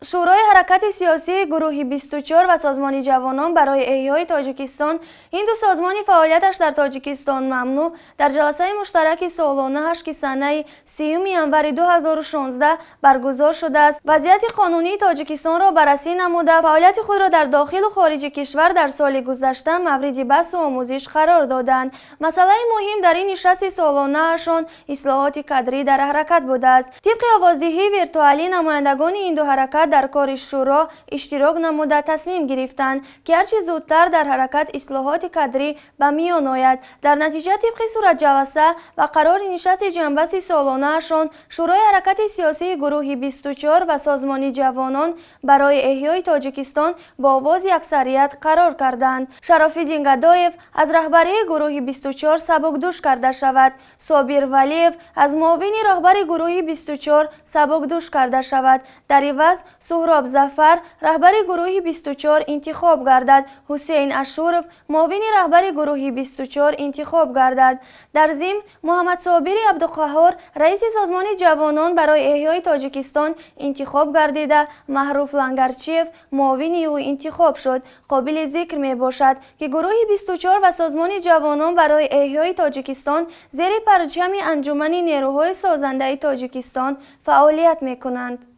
شورای حرکت سیاسی گروه 24 و سازمان جوانان برای احیای تاجیکستان این دو سازمانی فعالیتش در تاجیکستان ممنوع در جلسه مشترک سالانه‌اش که سنه 30 ینوری 2016 برگزار شده است وضعیت قانونی تاجیکستان را بررسی نموده فعالیت خود را در داخل و خارج کشور در سال گذشته مورد بحث و آموزش قرار دادند. مسئله مهم در این نشست سالانه‌شان اصلاحات کادری در حرکت بوده است. طبق آوازدهی ویرتوالی نمایندگان این دو حرکت در کار شورا اشتراک نموده تصمیم گرفتند که هرچه زودتر در حرکت اصلاحات کادری به میان آید. در نتیجه طبق صورت جلسه و قرار نشست جنبش سالانه‌شان شورای حرکت سیاسی گروه 24 و سازمان جوانان برای احیای تاجیکستان با آواز اکثریت قرار کردند. شراف‌الدین گدایف از رهبری گروه 24 سبکدوش کرده شود. صابر ولیف از معاون رهبر گروه 24 سبکدوش کرده شود. در عوض سهراب ظفر رهبر گروه 24 انتخاب گردد. حسین اشورف معاون رهبر گروه 24 انتخاب گردد. در ضمن محمد صابر عبدالقهار رئیس سازمان جوانان برای احیای تاجیکستان انتخاب گردیده. معروف لنگرچیف معاون او انتخاب شد. قابل ذکر می باشد که گروه 24 و سازمان جوانان برای احیای تاجیکستان زیر پرچم انجمن نیروهای سازنده تاجیکستان فعالیت می کنند.